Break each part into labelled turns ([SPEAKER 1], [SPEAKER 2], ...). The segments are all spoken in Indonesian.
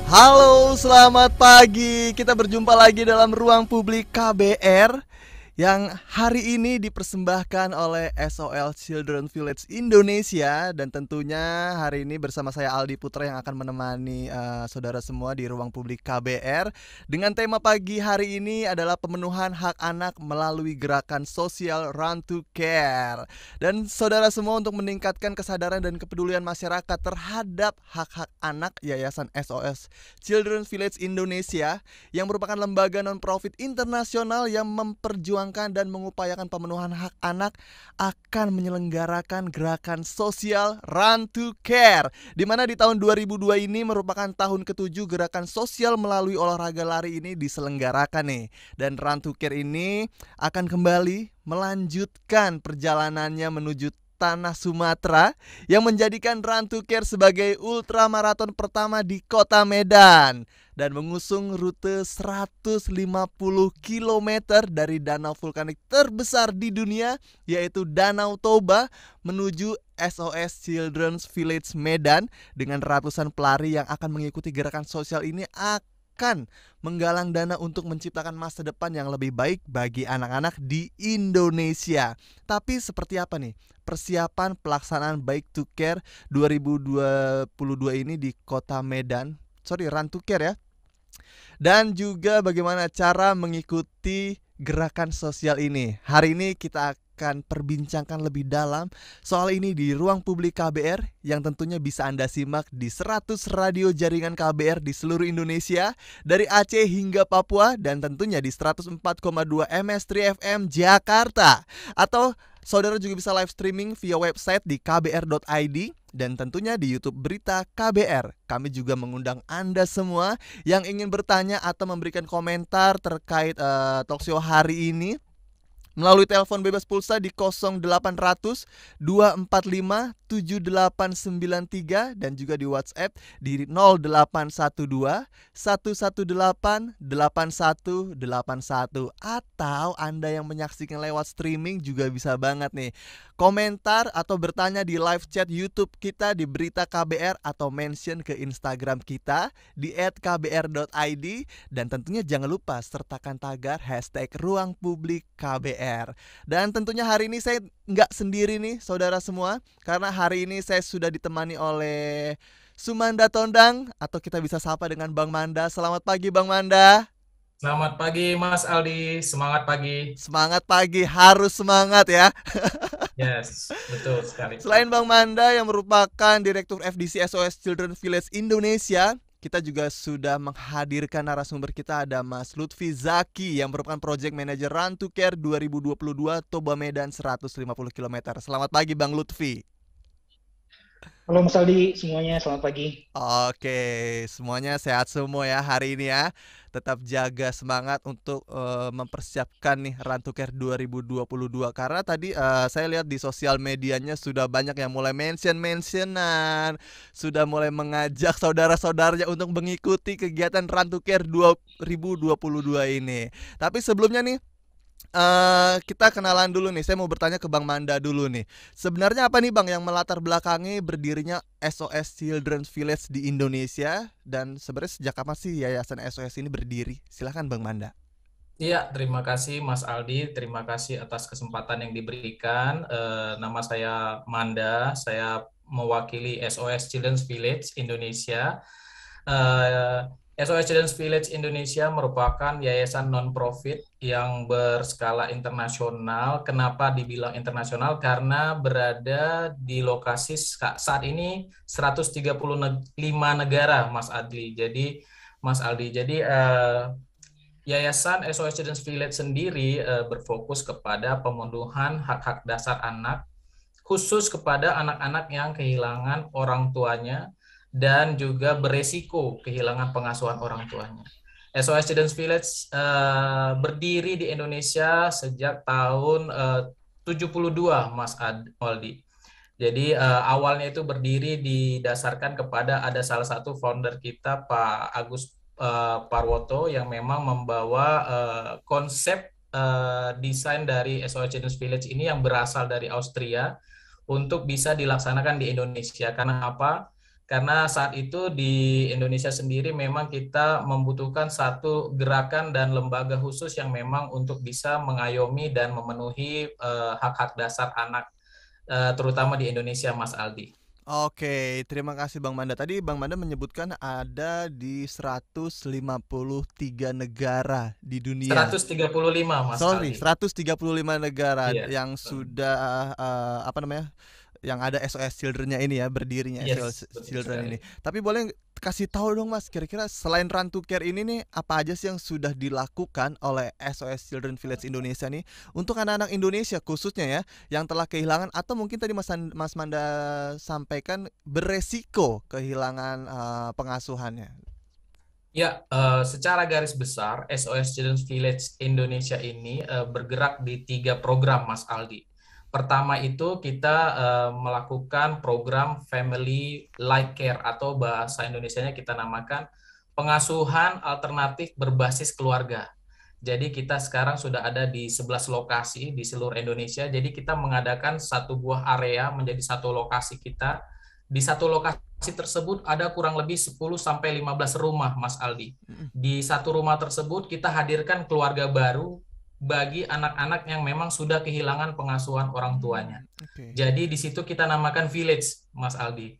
[SPEAKER 1] Halo, selamat pagi. Kita berjumpa lagi dalam ruang publik KBR yang hari ini dipersembahkan oleh SOL Children Village Indonesia, dan tentunya hari ini bersama saya Aldi Putra yang akan menemani saudara semua di ruang publik KBR dengan tema pagi hari ini adalah pemenuhan hak anak melalui gerakan sosial Run to Care. Dan saudara semua, untuk meningkatkan kesadaran dan kepedulian masyarakat terhadap hak-hak anak, Yayasan SOS Children Village Indonesia yang merupakan lembaga non-profit internasional yang memperjuangkan dan mengupayakan pemenuhan hak anak akan menyelenggarakan gerakan sosial Run to Care, di mana di tahun 2002 ini merupakan tahun ke-7 gerakan sosial melalui olahraga lari ini diselenggarakan nih. Dan Run to Care ini akan kembali melanjutkan perjalanannya menuju tanah Sumatera yang menjadikan Run to Care sebagai ultramaraton pertama di kota Medan dan mengusung rute 150 km dari danau vulkanik terbesar di dunia, yaitu Danau Toba, menuju SOS Children's Village Medan. Dengan ratusan pelari yang akan mengikuti gerakan sosial ini akan menggalang dana untuk menciptakan masa depan yang lebih baik bagi anak-anak di Indonesia. Tapi seperti apa nih persiapan pelaksanaan Bike to Care 2022 ini di kota Medan? Run to Care ya. Dan juga bagaimana cara mengikuti gerakan sosial ini. Hari ini kita akan perbincangkan lebih dalam soal ini di ruang publik KBR yang tentunya bisa Anda simak di 100 radio jaringan KBR di seluruh Indonesia, dari Aceh hingga Papua, dan tentunya di 104,2 MS3 FM Jakarta. Atau saudara juga bisa live streaming via website di kbr.id dan tentunya di YouTube Berita KBR. Kami juga mengundang Anda semua yang ingin bertanya atau memberikan komentar terkait talkshow hari ini melalui telepon bebas pulsa di 0800 245 7893 dan juga di WhatsApp di 0812 118 8181. Atau Anda yang menyaksikan lewat streaming juga bisa banget nih komentar atau bertanya di live chat YouTube kita di Berita KBR atau mention ke Instagram kita di @kbr.id, dan tentunya jangan lupa sertakan tagar hashtag ruang publik KBR. Dan tentunya hari ini saya nggak sendiri nih saudara semua, karena hari ini saya sudah ditemani oleh Sumanda Tondang, atau kita bisa sapa dengan Bang Manda. Selamat pagi Bang Manda.
[SPEAKER 2] Selamat pagi Mas Aldi, semangat pagi.
[SPEAKER 1] Semangat pagi, harus semangat ya.
[SPEAKER 2] Yes, betul sekali.
[SPEAKER 1] Selain Bang Manda yang merupakan Direktur FDC SOS Children Village Indonesia, kita juga sudah menghadirkan narasumber kita, ada Mas Lutfi Zaki yang merupakan Project Manager Run to Care 2022 Toba Medan 150 km. Selamat pagi Bang Lutfi.
[SPEAKER 3] Halo Mas Aldi, semuanya selamat pagi.
[SPEAKER 1] Oke, semuanya sehat semua ya hari ini ya. Tetap jaga semangat untuk mempersiapkan nih Run to Care 2022. Karena tadi saya lihat di sosial medianya sudah banyak yang mulai mention-mentionan, sudah mulai mengajak saudara-saudaranya untuk mengikuti kegiatan Run to Care 2022 ini. Tapi sebelumnya nih, kita kenalan dulu nih. Saya mau bertanya ke Bang Manda dulu nih. Sebenarnya apa nih Bang yang melatar belakangi berdirinya SOS Children's Village di Indonesia, dan sebenarnya sejak kapan sih Yayasan SOS ini berdiri? Silahkan Bang Manda.
[SPEAKER 2] Iya, terima kasih Mas Aldi, terima kasih atas kesempatan yang diberikan. Nama saya Manda, saya mewakili SOS Children's Village Indonesia. SOS Children's Village Indonesia merupakan yayasan non-profit yang berskala internasional. Kenapa dibilang internasional? Karena berada di lokasi saat ini 135 negara, Mas Aldi. Jadi Yayasan SOS Children's Village sendiri berfokus kepada pemenuhan hak-hak dasar anak, khusus kepada anak-anak yang kehilangan orang tuanya dan juga beresiko kehilangan pengasuhan orang tuanya. SOS Children's Village berdiri di Indonesia sejak tahun 72, Mas Aldi. Jadi awalnya itu berdiri didasarkan kepada ada salah satu founder kita, Pak Agus Parwoto, yang memang membawa konsep desain dari SOS Children's Village ini yang berasal dari Austria untuk bisa dilaksanakan di Indonesia. Karena apa? Karena saat itu di Indonesia sendiri memang kita membutuhkan satu gerakan dan lembaga khusus yang memang untuk bisa mengayomi dan memenuhi hak-hak dasar anak, terutama di Indonesia, Mas Aldi.
[SPEAKER 1] Oke, terima kasih Bang Manda. Tadi Bang Manda menyebutkan ada di 153 negara di dunia.
[SPEAKER 2] 135, Mas
[SPEAKER 1] Sorry,
[SPEAKER 2] Aldi.
[SPEAKER 1] 135 negara
[SPEAKER 2] Iya.
[SPEAKER 1] yang sudah apa namanya? Yang ada SOS Children-nya ini ya, berdirinya SOS
[SPEAKER 2] Yes, betul
[SPEAKER 1] Children
[SPEAKER 2] sekali.
[SPEAKER 1] ini. Tapi boleh kasih tahu dong Mas, kira-kira selain Run to Care ini nih, apa aja sih yang sudah dilakukan oleh SOS Children Village Indonesia nih untuk anak-anak Indonesia khususnya ya, yang telah kehilangan atau mungkin tadi Mas Manda sampaikan beresiko kehilangan pengasuhannya.
[SPEAKER 2] Ya, secara garis besar SOS Children's Village Indonesia ini bergerak di 3 program, Mas Aldi. Pertama itu kita melakukan program Family Light Care atau bahasa Indonesianya kita namakan pengasuhan alternatif berbasis keluarga. Jadi kita sekarang sudah ada di 11 lokasi di seluruh Indonesia. Jadi kita mengadakan satu buah area menjadi satu lokasi kita. Di satu lokasi tersebut ada kurang lebih 10 sampai 15 rumah, Mas Aldi. Di satu rumah tersebut kita hadirkan keluarga baru bagi anak-anak yang memang sudah kehilangan pengasuhan orang tuanya.
[SPEAKER 1] Okay.
[SPEAKER 2] Jadi di situ kita namakan village, Mas Aldi.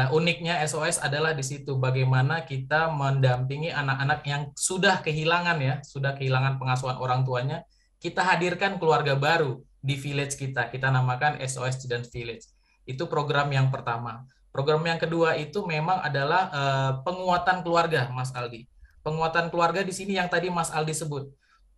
[SPEAKER 2] Uniknya SOS adalah di situ bagaimana kita mendampingi anak-anak yang sudah kehilangan pengasuhan orang tuanya. Kita hadirkan keluarga baru di village kita. Kita namakan SOS Children's Village. Itu program yang pertama. Program yang kedua itu memang adalah penguatan keluarga, Mas Aldi. Penguatan keluarga di sini yang tadi Mas Aldi sebut.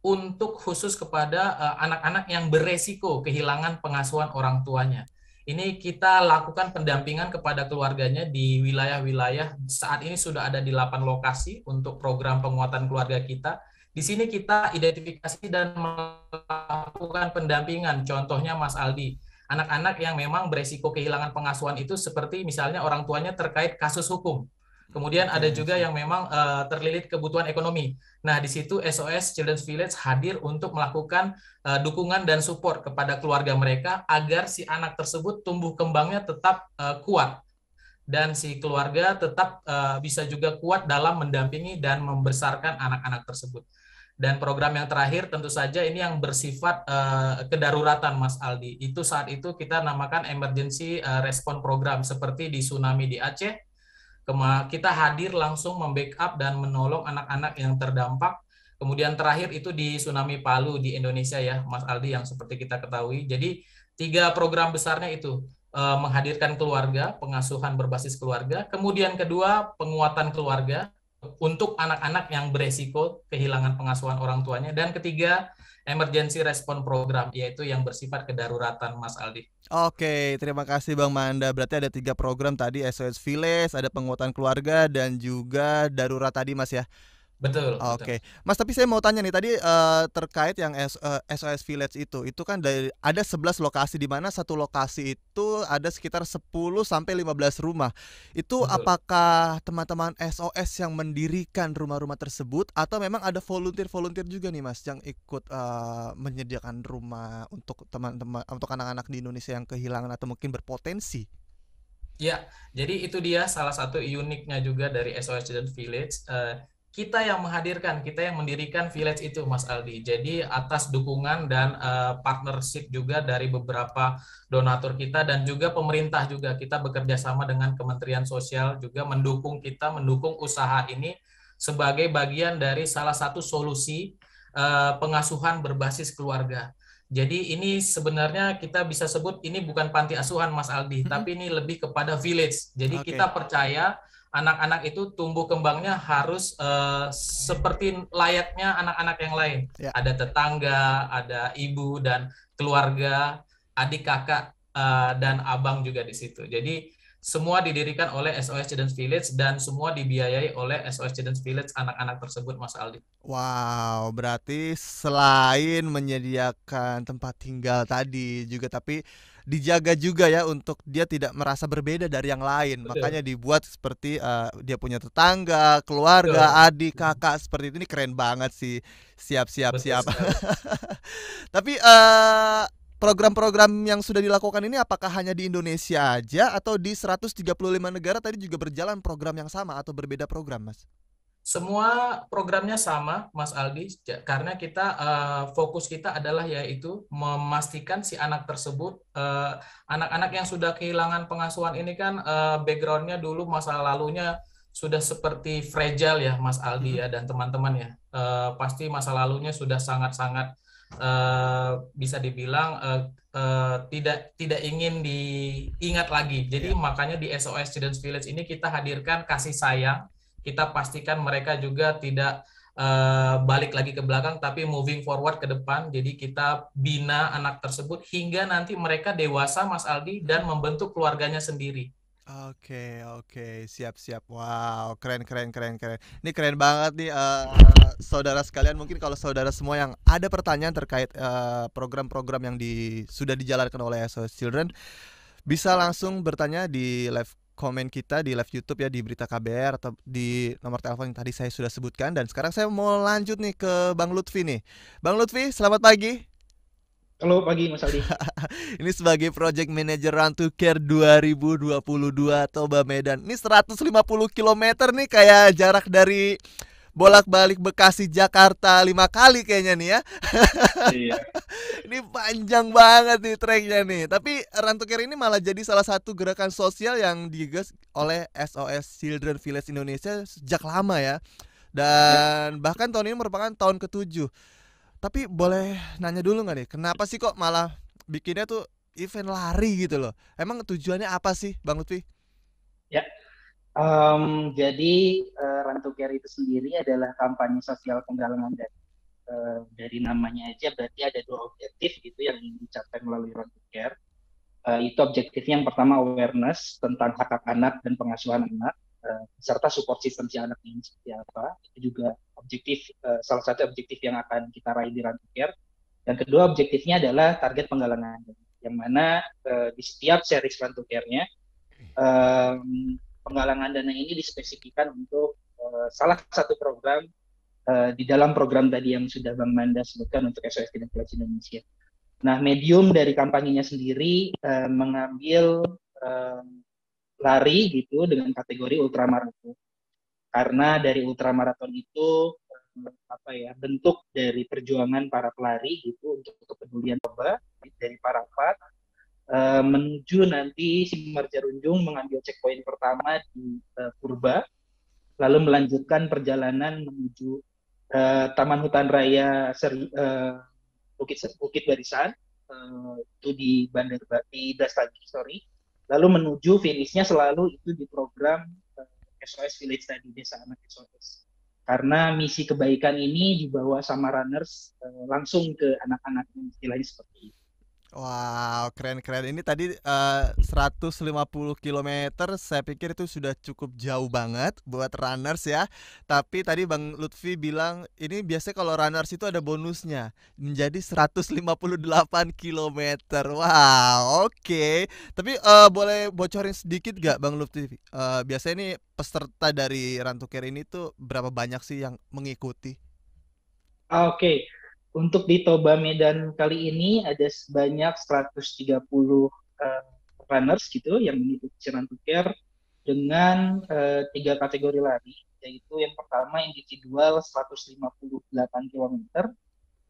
[SPEAKER 2] Untuk khusus kepada anak-anak yang beresiko kehilangan pengasuhan orang tuanya. Ini kita lakukan pendampingan kepada keluarganya di wilayah-wilayah. Saat ini sudah ada di 8 lokasi untuk program penguatan keluarga kita. Di sini kita identifikasi dan melakukan pendampingan. Contohnya Mas Aldi, anak-anak yang memang beresiko kehilangan pengasuhan itu seperti misalnya orang tuanya terkait kasus hukum. Kemudian ada juga yang memang terlilit kebutuhan ekonomi. Nah, di situ SOS Children's Village hadir untuk melakukan dukungan dan support kepada keluarga mereka agar si anak tersebut tumbuh kembangnya tetap kuat. Dan si keluarga tetap bisa juga kuat dalam mendampingi dan membesarkan anak-anak tersebut. Dan program yang terakhir tentu saja ini yang bersifat kedaruratan, Mas Aldi. Itu saat itu kita namakan Emergency Response Program seperti di tsunami di Aceh. Kita hadir langsung membackup dan menolong anak-anak yang terdampak. Kemudian terakhir itu di tsunami Palu di Indonesia ya, Mas Aldi, yang seperti kita ketahui. Jadi 3 program besarnya itu menghadirkan keluarga, pengasuhan berbasis keluarga. Kemudian kedua, penguatan keluarga untuk anak-anak yang beresiko kehilangan pengasuhan orang tuanya. Dan ketiga, Emergency Response Program, yaitu yang bersifat kedaruratan, Mas Aldi.
[SPEAKER 1] Oke, terima kasih Bang Manda. Berarti ada 3 program tadi, SOS Village, ada penguatan keluarga, dan juga darurat tadi Mas ya.
[SPEAKER 2] Betul.
[SPEAKER 1] Oke, Mas, tapi saya mau tanya nih tadi terkait yang SOS Village itu kan ada 11 lokasi, di mana satu lokasi itu ada sekitar 10 sampai 15 rumah. Itu
[SPEAKER 2] Betul.
[SPEAKER 1] Apakah teman-teman SOS yang mendirikan rumah-rumah tersebut atau memang ada volunteer juga nih Mas yang ikut menyediakan rumah untuk teman-teman, untuk anak-anak di Indonesia yang kehilangan atau mungkin berpotensi?
[SPEAKER 2] Ya, jadi itu dia salah satu uniknya juga dari SOS Children's Village. Kita yang menghadirkan, kita yang mendirikan village itu, Mas Aldi. Jadi atas dukungan dan partnership juga dari beberapa donatur kita dan juga pemerintah juga. Kita bekerja sama dengan Kementerian Sosial juga mendukung usaha ini sebagai bagian dari salah satu solusi pengasuhan berbasis keluarga. Jadi ini sebenarnya kita bisa sebut ini bukan panti asuhan, Mas Aldi, tapi ini lebih kepada village. Jadi kita percaya anak-anak itu tumbuh kembangnya harus seperti layaknya anak-anak yang lain. Ya. Ada tetangga, ada ibu dan keluarga, adik kakak dan abang juga di situ. Jadi semua didirikan oleh SOS Children's Village dan semua dibiayai oleh SOS Children's Village anak-anak tersebut, Mas Aldi.
[SPEAKER 1] Wow, berarti selain menyediakan tempat tinggal tadi juga, tapi dijaga juga ya untuk dia tidak merasa berbeda dari yang lain. Betul. Makanya dibuat seperti dia punya tetangga, keluarga, betul, adik, kakak seperti itu. Ini keren banget sih. Siap. Tapi program-program yang sudah dilakukan ini apakah hanya di Indonesia aja atau di 135 negara tadi juga berjalan program yang sama atau berbeda program, Mas?
[SPEAKER 2] Semua programnya sama, Mas Aldi, karena kita fokus kita adalah yaitu memastikan si anak tersebut, anak-anak yang sudah kehilangan pengasuhan ini kan backgroundnya dulu masa lalunya sudah seperti fragile ya, Mas Aldi ya dan teman-teman ya, pasti masa lalunya sudah sangat-sangat bisa dibilang tidak ingin diingat lagi. Jadi makanya di SOS Children's Village ini kita hadirkan kasih sayang. Kita pastikan mereka juga tidak balik lagi ke belakang, tapi moving forward ke depan. Jadi kita bina anak tersebut hingga nanti mereka dewasa, Mas Aldi, dan membentuk keluarganya sendiri.
[SPEAKER 1] Oke, siap. Wow, keren. Ini keren banget nih, saudara sekalian. Mungkin kalau saudara semua yang ada pertanyaan terkait program-program yang sudah dijalankan oleh SOS Children, bisa langsung bertanya di live komen kita di live YouTube ya, di Berita KBR atau di nomor telepon yang tadi saya sudah sebutkan. Dan sekarang saya mau lanjut nih ke Bang Lutfi nih. Bang Lutfi, selamat pagi.
[SPEAKER 3] Halo pagi Mas Aldi.
[SPEAKER 1] Ini sebagai Project Manager Run to Care 2022 Toba Medan. Ini 150 km nih, kayak jarak dari bolak-balik Bekasi Jakarta 5 kali kayaknya nih ya.
[SPEAKER 3] Iya.
[SPEAKER 1] Ini panjang banget nih treknya nih. Tapi Run to Care ini malah jadi salah satu gerakan sosial yang digagas oleh SOS Children Village Indonesia sejak lama ya. Dan bahkan tahun ini merupakan tahun ke-7. Tapi boleh nanya dulu nggak nih, kenapa sih kok malah bikinnya tuh event lari gitu loh? Emang tujuannya apa sih, Bang Lutfi?
[SPEAKER 3] Ya. Jadi Run to Care itu sendiri adalah kampanye sosial penggalangan dana. Dari namanya aja berarti ada 2 objektif gitu yang ingin dicapai melalui Run to Care. Itu objektifnya yang pertama awareness tentang hak anak dan pengasuhan anak, serta support system si anak ini seperti apa. Itu juga objektif, salah satu objektif yang akan kita raih di Run to Care. Dan kedua objektifnya adalah target penggalangan dana, yang mana di setiap series Run to Care-nya penggalangan dana ini dispesifikan untuk salah satu program di dalam program tadi yang sudah Bang Manda sebutkan untuk SOS Children's Village Indonesia. Nah, medium dari kampanyenya sendiri mengambil lari gitu dengan kategori ultramaraton. Karena dari ultramaraton itu bentuk dari perjuangan para pelari gitu untuk kepedulian Toba dari Parapat menuju nanti Simarjarunjung mengambil checkpoint pertama di Purba, lalu melanjutkan perjalanan menuju Taman Hutan Raya Bukit Barisan, itu di Brastagi, lalu menuju finishnya selalu itu di program SOS Village tadi, Desa Anak SOS. Karena misi kebaikan ini dibawa sama runners langsung ke anak-anak, istilahnya seperti itu.
[SPEAKER 1] Wow, keren. Ini tadi 150 km, saya pikir itu sudah cukup jauh banget buat runners ya. Tapi tadi Bang Lutfi bilang ini biasanya kalau runners itu ada bonusnya menjadi 158 km. Wow, oke. Tapi boleh bocorin sedikit gak Bang Lutfi? Biasanya ini peserta dari Run to Care ini tuh berapa banyak sih yang mengikuti?
[SPEAKER 3] Oke. Untuk di Toba Medan kali ini ada sebanyak 130 runners gitu yang mengikuti Run to Care dengan 3 kategori lari, yaitu yang pertama individual 158 km,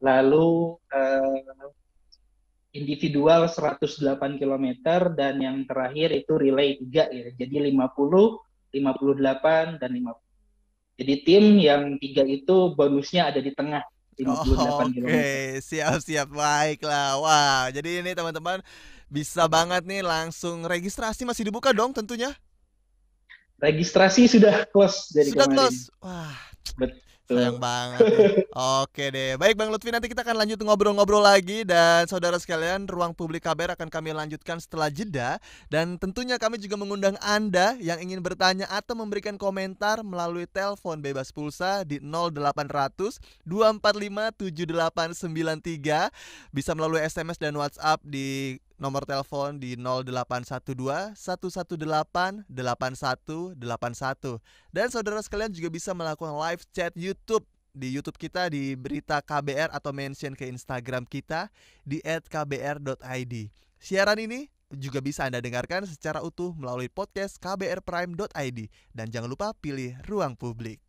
[SPEAKER 3] lalu individual 108 km, dan yang terakhir itu relay 3 ya, jadi 50, 58, dan 50. Jadi tim yang 3 itu bonusnya ada di tengah. 58 km.
[SPEAKER 1] Oke, siap, baiklah. Wah, jadi ini teman-teman bisa banget nih langsung registrasi, masih dibuka dong tentunya?
[SPEAKER 3] Registrasi sudah close dari
[SPEAKER 1] sudah
[SPEAKER 3] kemarin.
[SPEAKER 1] Close. Wah,
[SPEAKER 3] betul.
[SPEAKER 1] Sayang banget nih. Oke deh. Baik Bang Lutfi, nanti kita akan lanjut ngobrol-ngobrol lagi. Dan saudara sekalian, Ruang Publik KBR akan kami lanjutkan setelah jeda. Dan tentunya kami juga mengundang Anda yang ingin bertanya atau memberikan komentar melalui telepon bebas pulsa di 0800 245 7893. Bisa melalui SMS dan WhatsApp di nomor telepon di 0812 118 8181. Dan saudara sekalian juga bisa melakukan live chat YouTube di YouTube kita di Berita KBR atau mention ke Instagram kita di @kbr.id. Siaran ini juga bisa Anda dengarkan secara utuh melalui podcast kbrprime.id dan jangan lupa pilih Ruang Publik.